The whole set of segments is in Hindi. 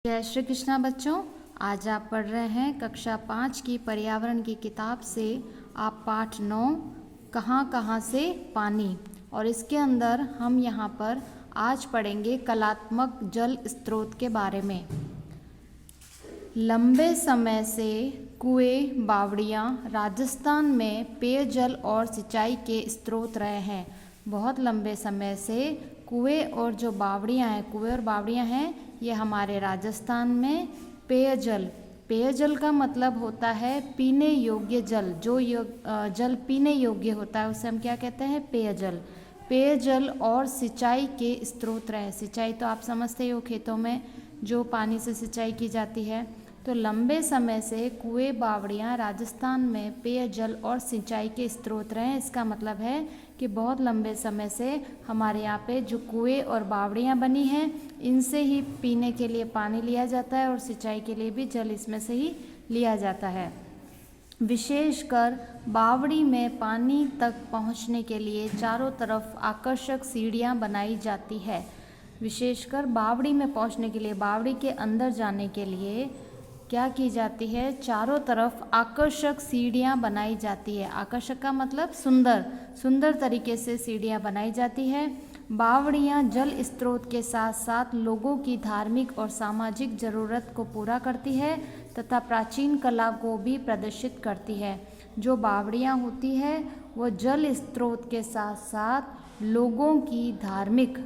जय श्री कृष्णा बच्चों। आज आप पढ़ रहे हैं कक्षा 5 की पर्यावरण की किताब से आप पाठ 9 कहाँ कहाँ से पानी, और इसके अंदर हम यहाँ पर आज पढ़ेंगे कलात्मक जल स्रोत के बारे में। लंबे समय से कुएं बावड़ियाँ राजस्थान में पेयजल और सिंचाई के स्रोत रहे हैं। बहुत लंबे समय से कुएं और जो बावड़ियाँ हैं, कुएं और बावड़ियाँ हैं, ये हमारे राजस्थान में पेयजल का मतलब होता है पीने योग्य जल। जो जल पीने योग्य होता है उसे हम क्या कहते हैं? पेयजल और सिंचाई के स्रोत रहे। सिंचाई तो आप समझते हो, खेतों में जो पानी से सिंचाई की जाती है। तो लंबे समय से कुएं बावड़ियाँ राजस्थान में पेयजल और सिंचाई के स्रोत रहे हैं। इसका मतलब है कि बहुत लंबे समय से हमारे यहाँ पे जो कुएं और बावड़ियाँ बनी हैं, इनसे ही पीने के लिए पानी लिया जाता है और सिंचाई के लिए भी जल इसमें से ही लिया जाता है। विशेषकर बावड़ी में पानी तक पहुँचने के लिए चारों तरफ आकर्षक सीढ़ियाँ बनाई जाती है। विशेषकर बावड़ी में पहुँचने के लिए, बावड़ी के अंदर जाने के लिए क्या की जाती है? चारों तरफ आकर्षक सीढ़ियाँ बनाई जाती है। आकर्षक का मतलब सुंदर तरीके से सीढ़ियाँ बनाई जाती है। बावड़ियाँ जल स्रोत के साथ साथ लोगों की धार्मिक और सामाजिक ज़रूरत को पूरा करती है तथा प्राचीन कला को भी प्रदर्शित करती है। जो बावड़ियाँ होती है वो जल स्रोत के साथ साथ लोगों की धार्मिक,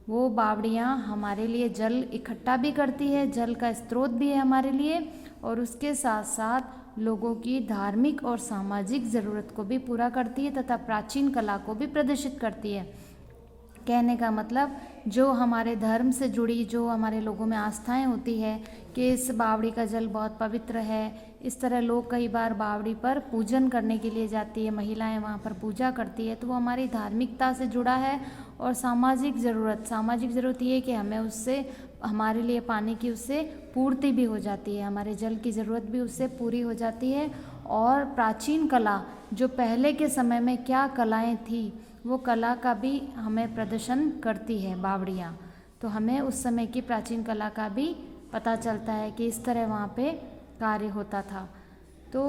वो बावड़ियाँ हमारे लिए जल इकट्ठा भी करती है, जल का स्रोत भी है हमारे लिए, और उसके साथ साथ लोगों की धार्मिक और सामाजिक ज़रूरत को भी पूरा करती है तथा प्राचीन कला को भी प्रदर्शित करती है। कहने का मतलब जो हमारे धर्म से जुड़ी, जो हमारे लोगों में आस्थाएं होती है कि इस बावड़ी का जल बहुत पवित्र है, इस तरह लोग कई बार बावड़ी पर पूजन करने के लिए जाती है, महिलाएं वहाँ पर पूजा करती है, तो वो हमारी धार्मिकता से जुड़ा है। और सामाजिक ज़रूरत ये है कि हमें उससे, हमारे लिए पानी की उससे पूर्ति भी हो जाती है, हमारे जल की ज़रूरत भी उससे पूरी हो जाती है। और प्राचीन कला, जो पहले के समय में क्या कलाएं थी, वो कला का भी हमें प्रदर्शन करती है बावड़ियाँ। तो हमें उस समय की प्राचीन कला का भी पता चलता है कि इस तरह वहाँ पे कार्य होता था। तो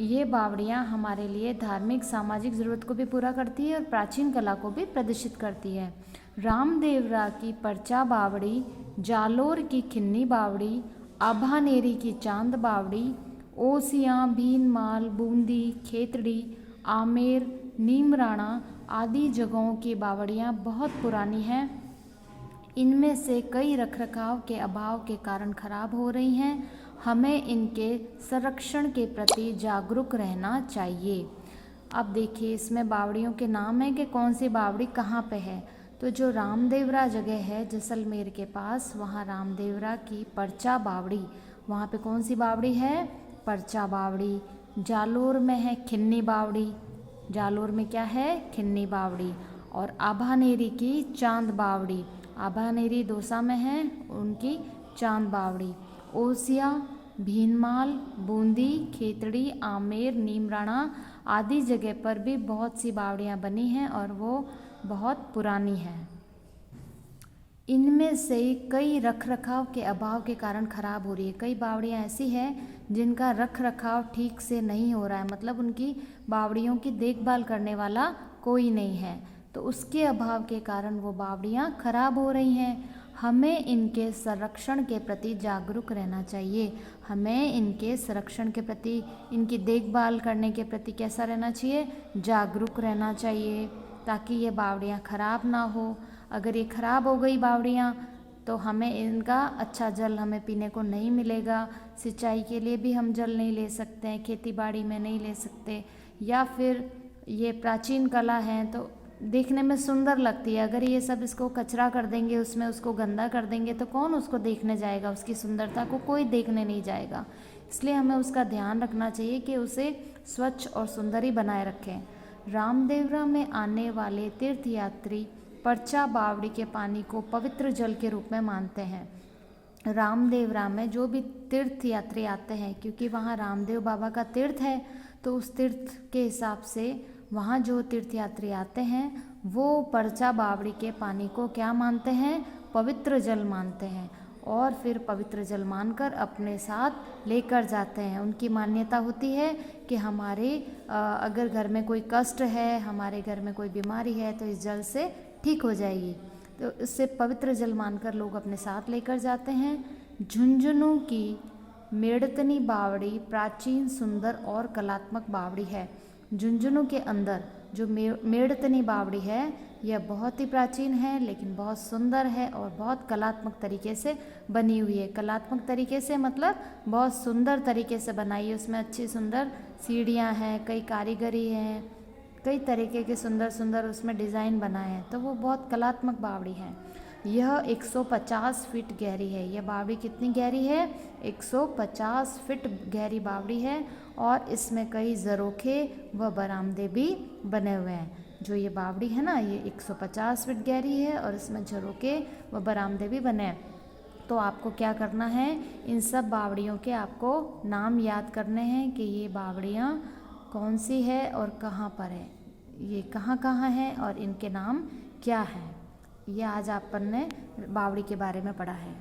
ये बावड़ियाँ हमारे लिए धार्मिक सामाजिक ज़रूरत को भी पूरा करती है और प्राचीन कला को भी प्रदर्शित करती है। रामदेवरा की परचा बावड़ी, जालोर की खिन्नी बावड़ी, आभानेरी की चांद बावड़ी, ओसियाँ, भीनमाल, बूंदी, खेतड़ी, आमेर, नीमराणा आदि जगहों की बावड़ियाँ बहुत पुरानी हैं। इनमें से कई रखरखाव के अभाव के कारण खराब हो रही हैं। हमें इनके संरक्षण के प्रति जागरूक रहना चाहिए। अब देखिए, इसमें बावड़ियों के नाम है कि कौन सी बावड़ी कहाँ पे है। तो जो रामदेवरा जगह है जैसलमेर के पास, वहाँ रामदेवरा की परचा बावड़ी, वहाँ पे कौन सी बावड़ी है? परचा बावड़ी। जालोर में है खिन्नी बावड़ी, जालोर में क्या है? खिन्नी बावड़ी। और आभानेरी की चांद बावड़ी, आभानेरी दौसा में है, उनकी चांद बावड़ी। ओसिया, भीनमाल, बूंदी, खेतड़ी, आमेर, नीमराणा आदि जगह पर भी बहुत सी बावड़ियाँ बनी हैं और वो बहुत पुरानी हैं। इनमें से कई रखरखाव के अभाव के कारण खराब हो रही है। कई बावड़ियाँ ऐसी हैं जिनका रखरखाव ठीक से नहीं हो रहा है, मतलब उनकी बावड़ियों की देखभाल करने वाला कोई नहीं है, तो उसके अभाव के कारण वो बावड़ियाँ खराब हो रही हैं। हमें इनके संरक्षण के प्रति जागरूक रहना चाहिए। हमें इनके संरक्षण के प्रति, इनकी देखभाल करने के प्रति कैसा रहना चाहिए? जागरूक रहना चाहिए, ताकि ये बावड़ियाँ खराब ना हो। अगर ये खराब हो गई बावड़ियाँ तो हमें इनका अच्छा जल हमें पीने को नहीं मिलेगा, सिंचाई के लिए भी हम जल नहीं ले सकते हैं, खेती बाड़ी में नहीं ले सकते। या फिर ये प्राचीन कला है तो देखने में सुंदर लगती है, अगर ये सब इसको कचरा कर देंगे, उसमें उसको गंदा कर देंगे तो कौन उसको देखने जाएगा? उसकी सुंदरता को कोई देखने नहीं जाएगा। इसलिए हमें उसका ध्यान रखना चाहिए कि उसे स्वच्छ और सुंदर ही बनाए रखें। रामदेवरा में आने वाले तीर्थयात्री परचा बावड़ी के पानी को पवित्र जल के रूप में मानते हैं। रामदेवरा में जो भी तीर्थ यात्री आते हैं, क्योंकि वहाँ रामदेव बाबा का तीर्थ है, तो उस तीर्थ के हिसाब से वहाँ जो तीर्थयात्री आते हैं वो परचा बावड़ी के पानी को क्या मानते हैं? पवित्र जल मानते हैं। और फिर पवित्र जल मानकर अपने साथ लेकर जाते हैं। उनकी मान्यता होती है कि हमारे अगर घर में कोई कष्ट है, हमारे घर में कोई बीमारी है तो इस जल से ठीक हो जाएगी। तो इससे पवित्र जल मानकर लोग अपने साथ लेकर जाते हैं। झुंझुनू की मेड़तनी बावड़ी प्राचीन, सुंदर और कलात्मक बावड़ी है। झुंझुनू के अंदर जो मेड़तनी बावड़ी है यह बहुत ही प्राचीन है, लेकिन बहुत सुंदर है और बहुत कलात्मक तरीके से बनी हुई है। कलात्मक तरीके से मतलब बहुत सुंदर तरीके से बनाई है। उसमें अच्छी सुंदर सीढ़ियाँ हैं, कई कारीगरी हैं, कई तरीके के सुंदर सुंदर उसमें डिज़ाइन बनाए हैं। तो वो बहुत कलात्मक बावड़ी है। यह 150 फीट गहरी है। यह बावड़ी कितनी गहरी है? 150 फीट गहरी बावड़ी है और इसमें कई झरोखे व बरामदे भी बने हुए हैं। जो ये बावड़ी है ना, ये 150 फीट गहरी है और इसमें झरोखे व बरामदे भी बने हैं। तो आपको क्या करना है, इन सब बावड़ियों के आपको नाम याद करने हैं कि ये बावड़ियाँ कौन सी है और कहाँ पर है, ये कहाँ कहाँ है और इनके नाम क्या हैं। ये आज अपन ने बावड़ी के बारे में पढ़ा है।